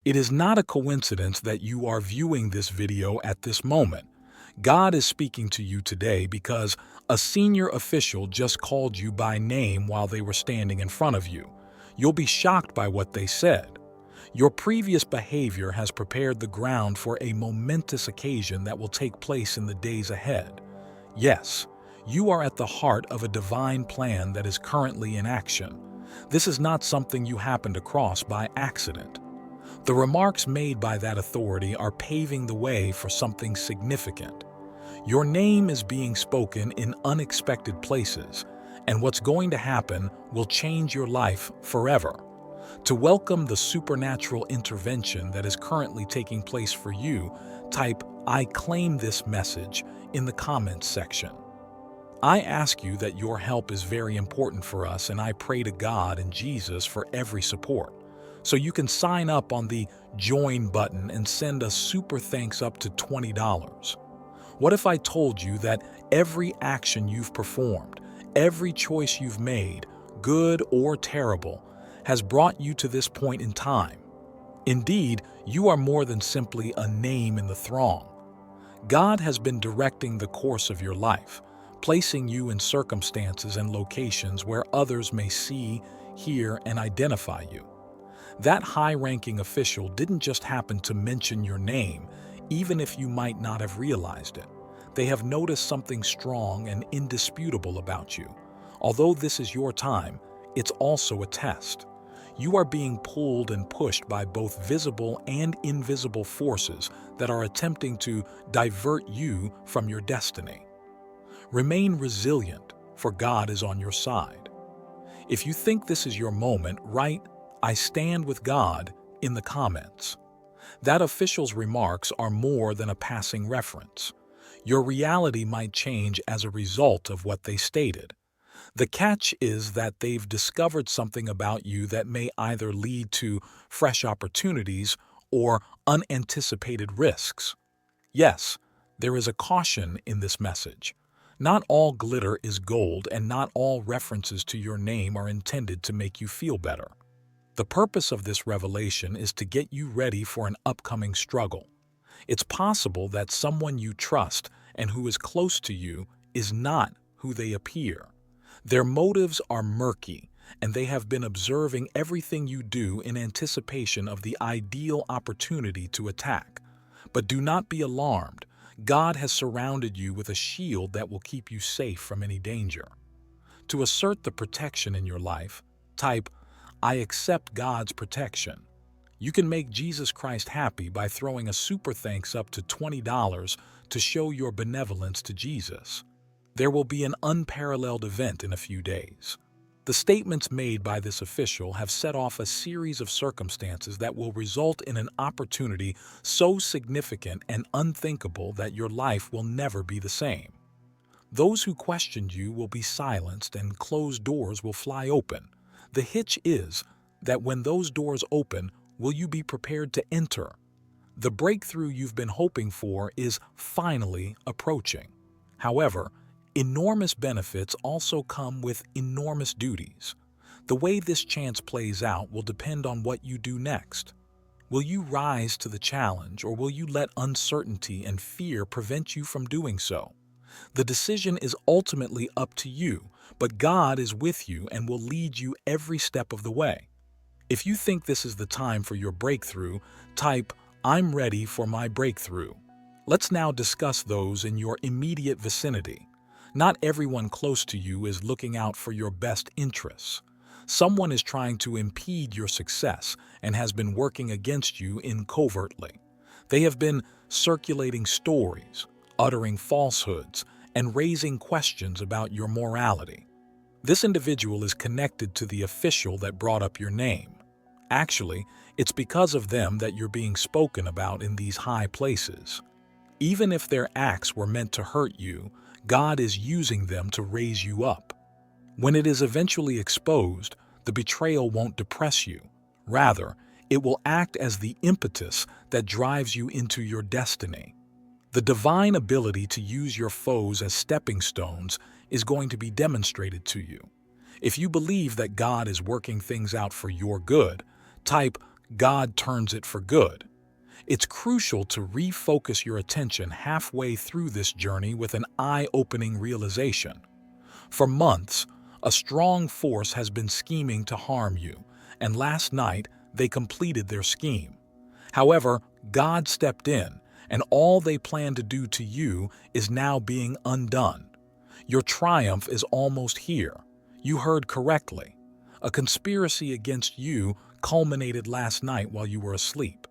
It is not a coincidence that you are viewing this video at this moment. God is speaking to you today because a senior official just called you by name while they were standing in front of you. You'll be shocked by what they said. Your previous behavior has prepared the ground for a momentous occasion that will take place in the days ahead. Yes, you are at the heart of a divine plan that is currently in action. This is not something you happened across by accident. The remarks made by that authority are paving the way for something significant. Your name is being spoken in unexpected places, and what's going to happen will change your life forever. To welcome the supernatural intervention that is currently taking place for you, type "I claim this message" in the comments section. I ask you that your help is very important for us, and I pray to God and Jesus for every support. So you can sign up on the Join button and send us super thanks up to $20. What if I told you that every action you've performed, every choice you've made, good or terrible, has brought you to this point in time? Indeed, you are more than simply a name in the throng. God has been directing the course of your life, placing you in circumstances and locations where others may see, hear, and identify you. That high-ranking official didn't just happen to mention your name, even if you might not have realized it. They have noticed something strong and indisputable about you. Although this is your time, it's also a test. You are being pulled and pushed by both visible and invisible forces that are attempting to divert you from your destiny. Remain resilient, for God is on your side. If you think this is your moment, write "I stand with God" in the comments. That official's remarks are more than a passing reference. Your reality might change as a result of what they stated. The catch is that they've discovered something about you that may either lead to fresh opportunities or unanticipated risks. Yes, there is a caution in this message. Not all glitter is gold, and not all references to your name are intended to make you feel better. The purpose of this revelation is to get you ready for an upcoming struggle. It's possible that someone you trust and who is close to you is not who they appear. Their motives are murky, and they have been observing everything you do in anticipation of the ideal opportunity to attack. But do not be alarmed. God has surrounded you with a shield that will keep you safe from any danger. To assert the protection in your life, type "I accept God's protection." You can make Jesus Christ happy by throwing a super thanks up to $20 to show your benevolence to Jesus. There will be an unparalleled event in a few days. The statements made by this official have set off a series of circumstances that will result in an opportunity so significant and unthinkable that your life will never be the same. Those who questioned you will be silenced, and closed doors will fly open. The hitch is that when those doors open, will you be prepared to enter? The breakthrough you've been hoping for is finally approaching. However, enormous benefits also come with enormous duties. The way this chance plays out will depend on what you do next. Will you rise to the challenge, or will you let uncertainty and fear prevent you from doing so? The decision is ultimately up to you, but God is with you and will lead you every step of the way. If you think this is the time for your breakthrough, type "I'm ready for my breakthrough." Let's now discuss those in your immediate vicinity. Not everyone close to you is looking out for your best interests. Someone is trying to impede your success and has been working against you covertly. They have been circulating stories, uttering falsehoods, and raising questions about your morality. This individual is connected to the official that brought up your name. Actually, it's because of them that you're being spoken about in these high places. Even if their acts were meant to hurt you, God is using them to raise you up. When it is eventually exposed, the betrayal won't depress you. Rather, it will act as the impetus that drives you into your destiny. The divine ability to use your foes as stepping stones is going to be demonstrated to you. If you believe that God is working things out for your good, type God turns it for good. It's crucial to refocus your attention halfway through this journey with an eye-opening realization. For months, a strong force has been scheming to harm you, and last night they completed their scheme. However, God stepped in, and all they planned to do to you is now being undone. Your triumph is almost here. You heard correctly. A conspiracy against you culminated last night while you were asleep.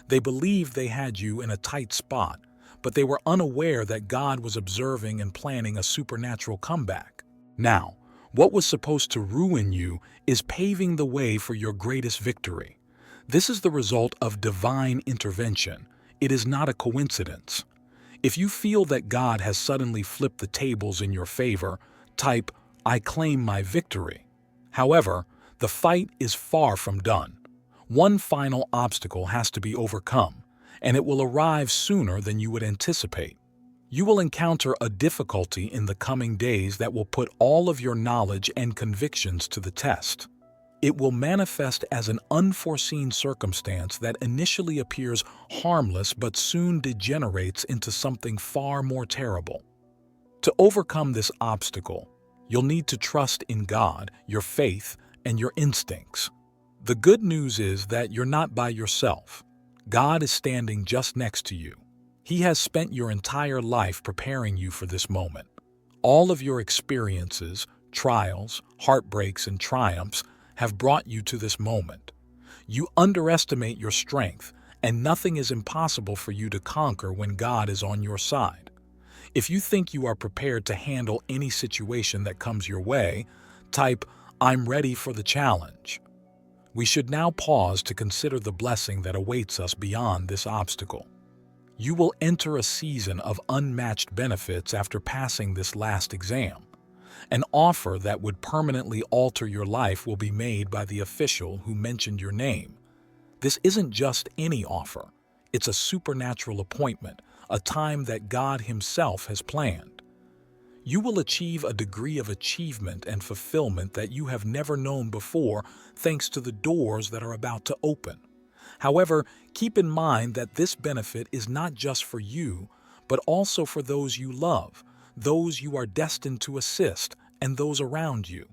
They believed they had you in a tight spot, but they were unaware that God was observing and planning a supernatural comeback. Now, what was supposed to ruin you is paving the way for your greatest victory. This is the result of divine intervention. It is not a coincidence. If you feel that God has suddenly flipped the tables in your favor, type, "I claim my victory." However, the fight is far from done. One final obstacle has to be overcome, and it will arrive sooner than you would anticipate. You will encounter a difficulty in the coming days that will put all of your knowledge and convictions to the test. It will manifest as an unforeseen circumstance that initially appears harmless but soon degenerates into something far more terrible. To overcome this obstacle, you'll need to trust in God, your faith, and your instincts. The good news is that you're not by yourself. God is standing just next to you. He has spent your entire life preparing you for this moment. All of your experiences, trials, heartbreaks, and triumphs have brought you to this moment. You underestimate your strength, and nothing is impossible for you to conquer when God is on your side. If you think you are prepared to handle any situation that comes your way, type, "I'm ready for the challenge." We should now pause to consider the blessing that awaits us beyond this obstacle. You will enter a season of unmatched benefits after passing this last exam. An offer that would permanently alter your life will be made by the official who mentioned your name. This isn't just any offer. It's a supernatural appointment, a time that God Himself has planned. You will achieve a degree of achievement and fulfillment that you have never known before, thanks to the doors that are about to open. However, keep in mind that this benefit is not just for you, but also for those you love, those you are destined to assist, and those around you.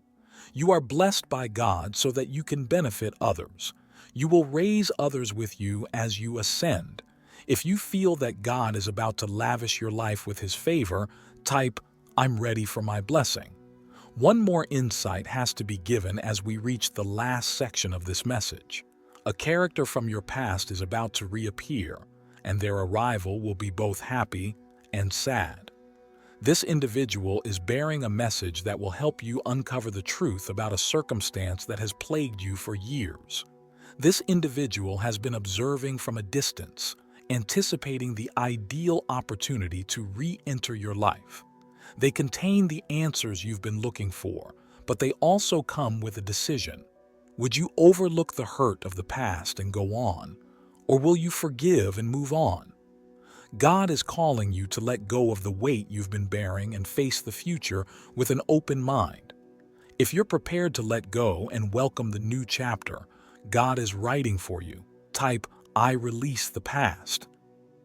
You are blessed by God so that you can benefit others. You will raise others with you as you ascend. If you feel that God is about to lavish your life with His favor, type, "I'm ready for my blessing." One more insight has to be given as we reach the last section of this message. A character from your past is about to reappear, and their arrival will be both happy and sad. This individual is bearing a message that will help you uncover the truth about a circumstance that has plagued you for years. This individual has been observing from a distance, anticipating the ideal opportunity to re-enter your life. They contain the answers you've been looking for, but they also come with a decision. Would you overlook the hurt of the past and go on, or will you forgive and move on? God is calling you to let go of the weight you've been bearing and face the future with an open mind. If you're prepared to let go and welcome the new chapter God is writing for you, type, "I release the past."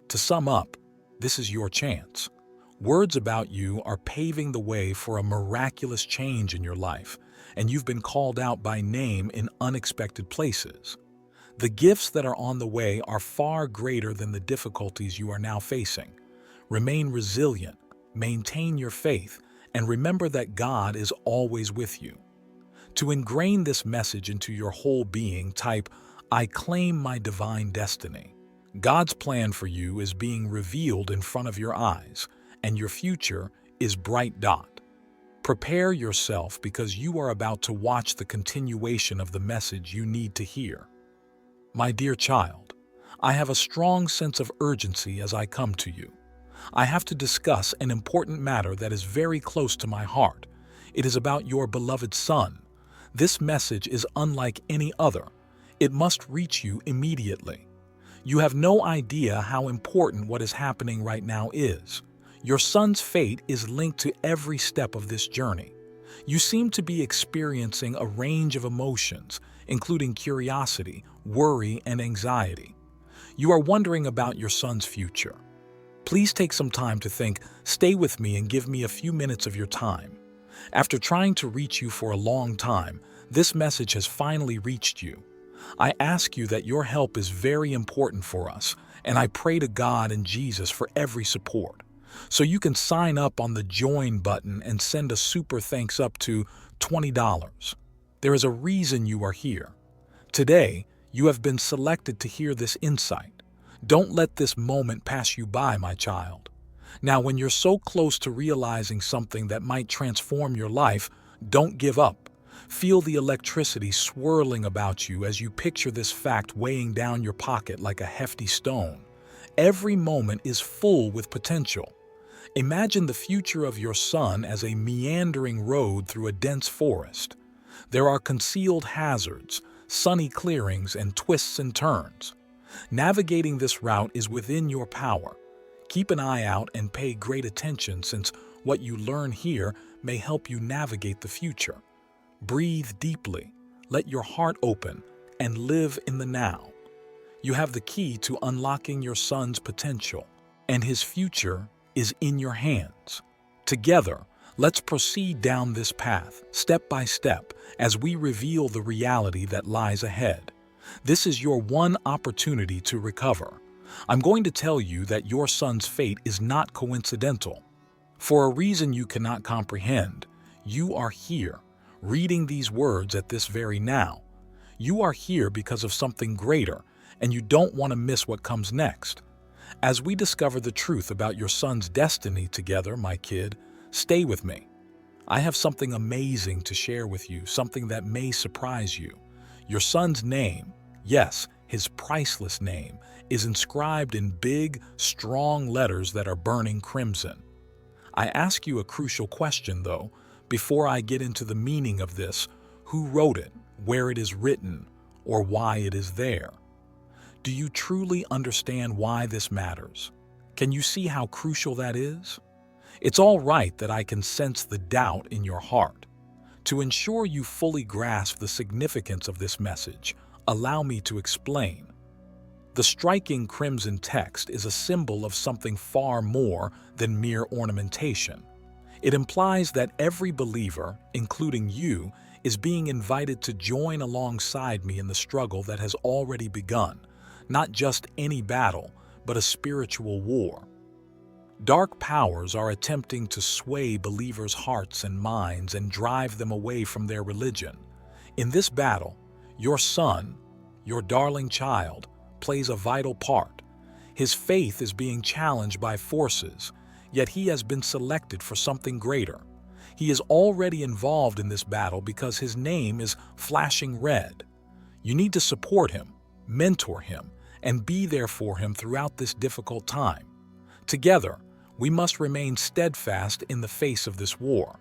To sum up, this is your chance. Words about you are paving the way for a miraculous change in your life, and you've been called out by name in unexpected places. The gifts that are on the way are far greater than the difficulties you are now facing. Remain resilient, maintain your faith, and remember that God is always with you. To ingrain this message into your whole being, type, "I claim my divine destiny." God's plan for you is being revealed in front of your eyes, and your future is bright dot. Prepare yourself because you are about to watch the continuation of the message you need to hear. My dear child, I have a strong sense of urgency as I come to you. I have to discuss an important matter that is very close to my heart. It is about your beloved son. This message is unlike any other. It must reach you immediately. You have no idea how important what is happening right now is. Your son's fate is linked to every step of this journey. You seem to be experiencing a range of emotions, including curiosity, worry, and anxiety. You are wondering about your son's future. Please take some time to think, stay with me and give me a few minutes of your time. After trying to reach you for a long time, this message has finally reached you. I ask you that your help is very important for us, and I pray to God and Jesus for every support. So you can sign up on the join button and send a super thanks up to $20. There is a reason you are here. Today, you have been selected to hear this insight. Don't let this moment pass you by, my child. Now, when you're so close to realizing something that might transform your life, don't give up. Feel the electricity swirling about you as you picture this fact weighing down your pocket like a hefty stone. Every moment is full with potential. Imagine the future of your son as a meandering road through a dense forest. There are concealed hazards, sunny clearings, and twists and turns. Navigating this route is within your power. Keep an eye out and pay great attention, since what you learn here may help you navigate the future. Breathe deeply, let your heart open, and live in the now. You have the key to unlocking your son's potential, and his future is in your hands. Together, let's proceed down this path, step by step, as we reveal the reality that lies ahead. This is your one opportunity to recover. I'm going to tell you that your son's fate is not coincidental. For a reason you cannot comprehend, you are here, reading these words at this very now. You are here because of something greater, and you don't want to miss what comes next. As we discover the truth about your son's destiny together, my kid, stay with me. I have something amazing to share with you, something that may surprise you. Your son's name, yes, his priceless name, is inscribed in big, strong letters that are burning crimson. I ask you a crucial question, though, before I get into the meaning of this: who wrote it, where it is written, or why it is there? Do you truly understand why this matters? Can you see how crucial that is? It's all right that I can sense the doubt in your heart. To ensure you fully grasp the significance of this message, allow me to explain. The striking crimson text is a symbol of something far more than mere ornamentation. It implies that every believer, including you, is being invited to join alongside me in the struggle that has already begun, not just any battle, but a spiritual war. Dark powers are attempting to sway believers' hearts and minds and drive them away from their religion. In this battle, your son, your darling child, plays a vital part. His faith is being challenged by forces, yet he has been selected for something greater. He is already involved in this battle because his name is flashing red. You need to support him, mentor him, and be there for him throughout this difficult time. Together, we must remain steadfast in the face of this war.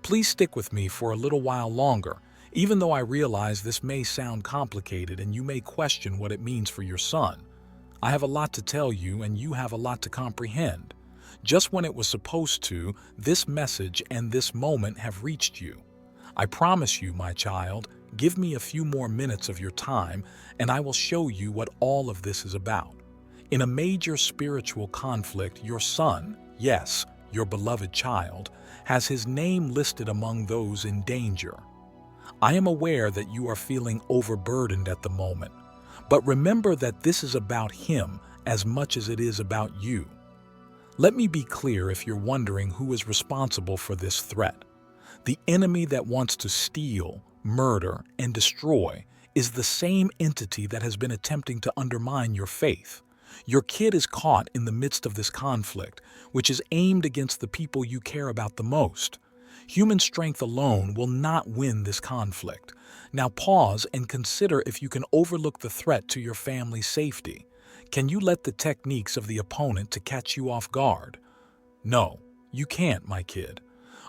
Please stick with me for a little while longer, even though I realize this may sound complicated and you may question what it means for your son. I have a lot to tell you, and you have a lot to comprehend. Just when it was supposed to, this message and this moment have reached you. I promise you, my child, give me a few more minutes of your time, and I will show you what all of this is about. In a major spiritual conflict, your son, yes, your beloved child, has his name listed among those in danger. I am aware that you are feeling overburdened at the moment, but remember that this is about him as much as it is about you. Let me be clear if you're wondering who is responsible for this threat. The enemy that wants to steal, murder, and destroy is the same entity that has been attempting to undermine your faith. Your kid is caught in the midst of this conflict, which is aimed against the people you care about the most. Human strength alone will not win this conflict. Now pause and consider if you can overlook the threat to your family's safety. Can you let the techniques of the opponent to catch you off guard? No, you can't, my kid.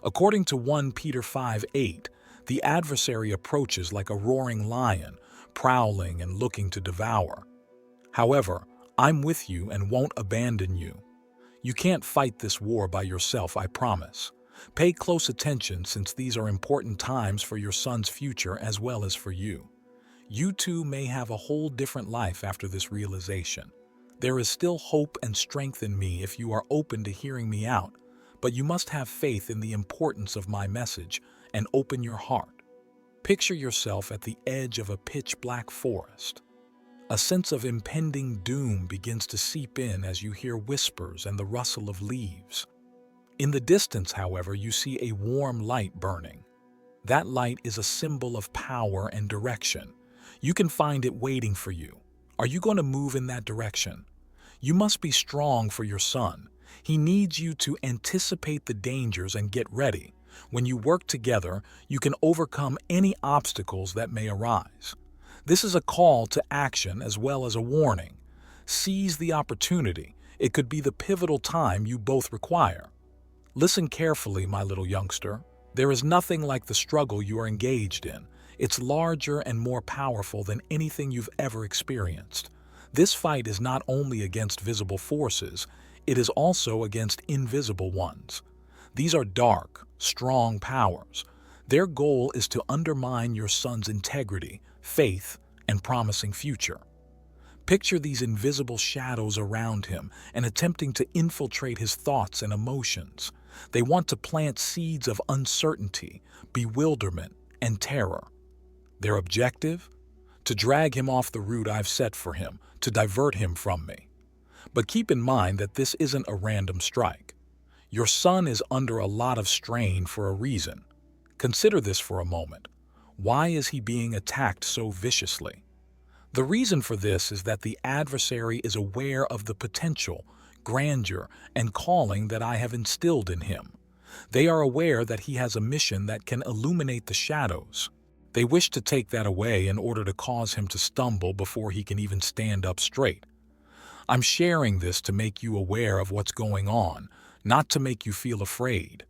According to 1 Peter 5:8, the adversary approaches like a roaring lion, prowling and looking to devour. However, I'm with you and won't abandon you. You can't fight this war by yourself, I promise. Pay close attention since these are important times for your son's future as well as for you. You two may have a whole different life after this realization. There is still hope and strength in me if you are open to hearing me out, but you must have faith in the importance of my message and open your heart. Picture yourself at the edge of a pitch-black forest. A sense of impending doom begins to seep in as you hear whispers and the rustle of leaves. In the distance, however, you see a warm light burning. That light is a symbol of power and direction. You can find it waiting for you. Are you going to move in that direction? You must be strong for your son. He needs you to anticipate the dangers and get ready. When you work together, you can overcome any obstacles that may arise. This is a call to action as well as a warning. Seize the opportunity. It could be the pivotal time you both require. Listen carefully, my little youngster. There is nothing like the struggle you are engaged in. It's larger and more powerful than anything you've ever experienced. This fight is not only against visible forces, it is also against invisible ones. These are dark, strong powers. Their goal is to undermine your son's integrity, faith, and promising future. Picture these invisible shadows around him and attempting to infiltrate his thoughts and emotions. They want to plant seeds of uncertainty, bewilderment, and terror. Their objective? To drag him off the route I've set for him, to divert him from me. But keep in mind that this isn't a random strike. Your son is under a lot of strain for a reason. Consider this for a moment. Why is he being attacked so viciously? The reason for this is that the adversary is aware of the potential, grandeur, and calling that I have instilled in him. They are aware that he has a mission that can illuminate the shadows. They wish to take that away in order to cause him to stumble before he can even stand up straight. I'm sharing this to make you aware of what's going on, not to make you feel afraid.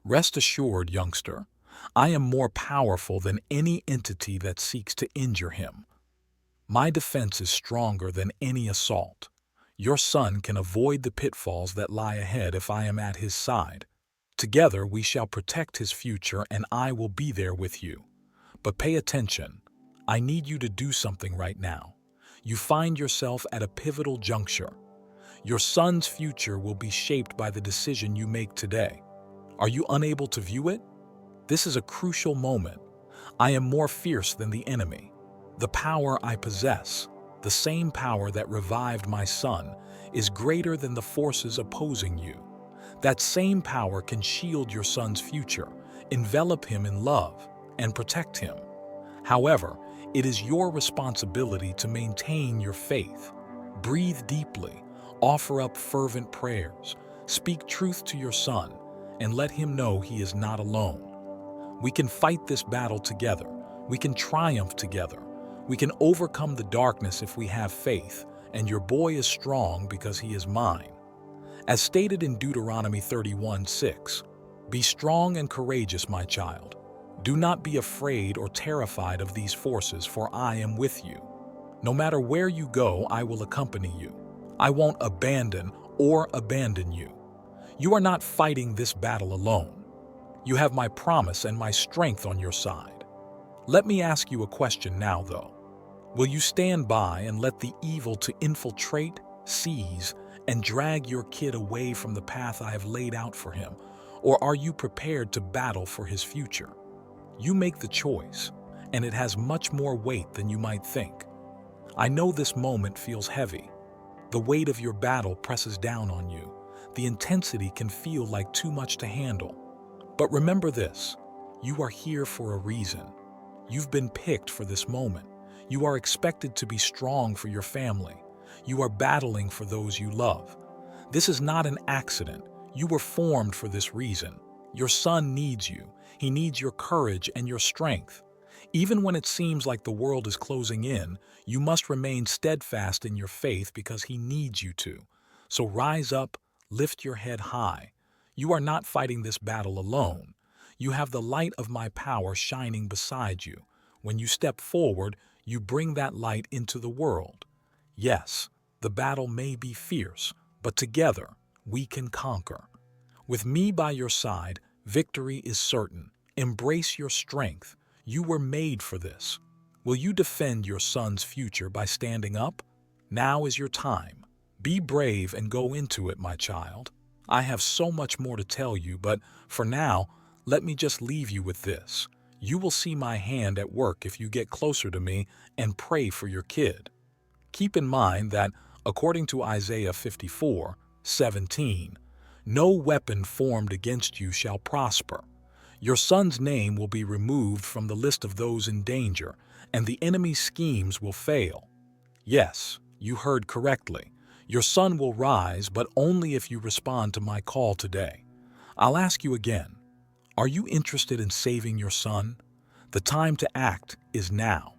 Rest assured, youngster, I am more powerful than any entity that seeks to injure him. My defense is stronger than any assault. Your son can avoid the pitfalls that lie ahead if I am at his side. Together we shall protect his future and I will be there with you. But pay attention. I need you to do something right now. You find yourself at a pivotal juncture. Your son's future will be shaped by the decision you make today. Are you unable to view it? This is a crucial moment. I am more fierce than the enemy. The power I possess, the same power that revived my son, is greater than the forces opposing you. That same power can shield your son's future, envelop him in love, and protect him. However, it is your responsibility to maintain your faith. Breathe deeply, offer up fervent prayers, speak truth to your son, and let him know he is not alone. We can fight this battle together. We can triumph together. We can overcome the darkness if we have faith, and your boy is strong because he is mine. As stated in Deuteronomy 31:6, "Be strong and courageous, my child. Do not be afraid or terrified of these forces, for I am with you. No matter where you go, I will accompany you. I won't abandon you. You are not fighting this battle alone. You have my promise and my strength on your side." Let me ask you a question now, though. Will you stand by and let the evil to infiltrate, seize, and drag your kid away from the path I have laid out for him? Or are you prepared to battle for his future? You make the choice, and it has much more weight than you might think. I know this moment feels heavy. The weight of your battle presses down on you. The intensity can feel like too much to handle. But remember this, you are here for a reason. You've been picked for this moment. You are expected to be strong for your family. You are battling for those you love. This is not an accident. You were formed for this reason. Your son needs you. He needs your courage and your strength. Even when it seems like the world is closing in, you must remain steadfast in your faith because he needs you to. So rise up, lift your head high. You are not fighting this battle alone. You have the light of my power shining beside you. When you step forward, you bring that light into the world. Yes, the battle may be fierce, but together we can conquer. With me by your side, Victory is certain. Embrace your strength. You were made for this. Will you defend your son's future by standing up? Now is your time. Be brave and go into it, my child. I have so much more to tell you, but for now, let me just leave you with this. You will see my hand at work if you get closer to me and pray for your kid. Keep in mind that, according to Isaiah 54:17, no weapon formed against you shall prosper. Your son's name will be removed from the list of those in danger, and the enemy's schemes will fail. Yes, you heard correctly. Your son will rise, but only if you respond to my call today. I'll ask you again. Are you interested in saving your son? The time to act is now.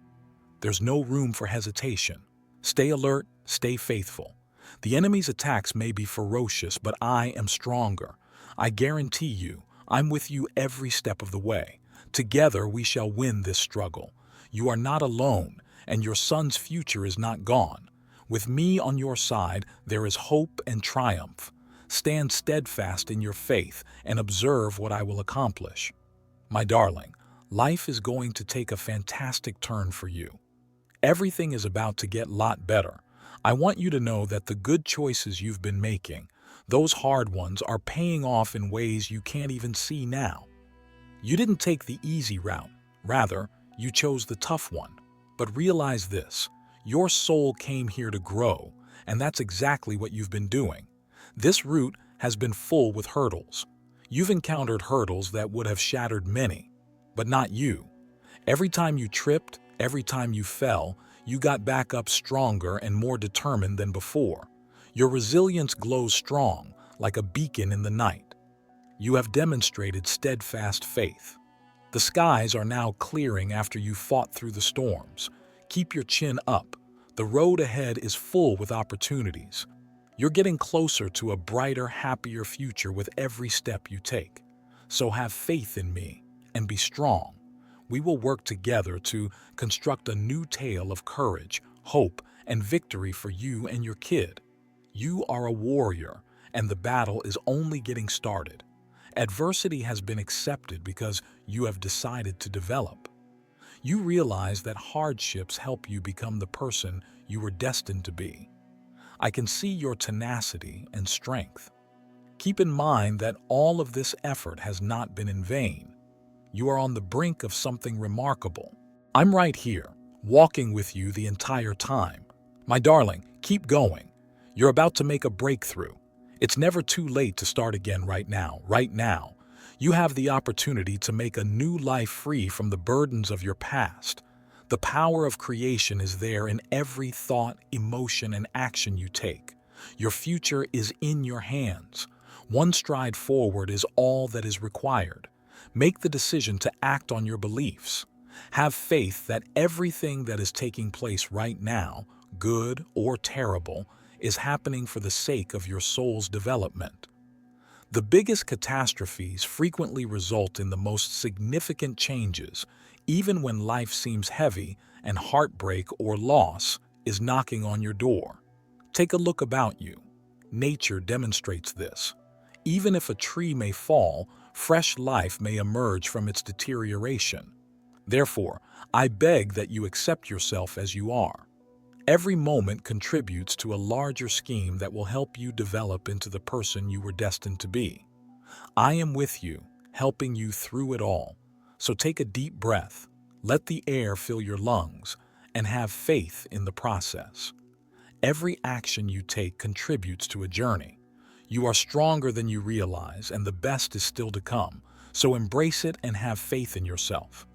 There's no room for hesitation. Stay alert, stay faithful. The enemy's attacks may be ferocious, but I am stronger. I guarantee you, I'm with you every step of the way. Together we shall win this struggle. You are not alone, and your son's future is not gone. With me on your side, there is hope and triumph. Stand steadfast in your faith and observe what I will accomplish. My darling, life is going to take a fantastic turn for you. Everything is about to get a lot better. I want you to know that the good choices you've been making, those hard ones, are paying off in ways you can't even see now. You didn't take the easy route. Rather, you chose the tough one. But realize this, your soul came here to grow, and that's exactly what you've been doing. This route has been full with hurdles. You've encountered hurdles that would have shattered many, but not you. Every time you tripped, every time you fell, you got back up stronger and more determined than before. Your resilience glows strong, like a beacon in the night. You have demonstrated steadfast faith. The skies are now clearing after you fought through the storms. Keep your chin up. The road ahead is full with opportunities. You're getting closer to a brighter, happier future with every step you take. So have faith in me and be strong. We will work together to construct a new tale of courage, hope, and victory for you and your kid. You are a warrior, and the battle is only getting started. Adversity has been accepted because you have decided to develop. You realize that hardships help you become the person you were destined to be. I can see your tenacity and strength. Keep in mind that all of this effort has not been in vain. You are on the brink of something remarkable. I'm right here, walking with you the entire time. My darling, keep going. You're about to make a breakthrough. It's never too late to start again right now. Right now, you have the opportunity to make a new life free from the burdens of your past. The power of creation is there in every thought, emotion, and action you take. Your future is in your hands. One stride forward is all that is required. Make the decision to act on your beliefs. Have faith that everything that is taking place right now, good or terrible, is happening for the sake of your soul's development. The biggest catastrophes frequently result in the most significant changes, even when life seems heavy and heartbreak or loss is knocking on your door. Take a look about you. Nature demonstrates this. Even if a tree may fall, fresh life may emerge from its deterioration. Therefore, I beg that you accept yourself as you are. Every moment contributes to a larger scheme that will help you develop into the person you were destined to be. I am with you, helping you through it all. So take a deep breath, let the air fill your lungs, and have faith in the process. Every action you take contributes to a journey. You are stronger than you realize, and the best is still to come. So embrace it and have faith in yourself.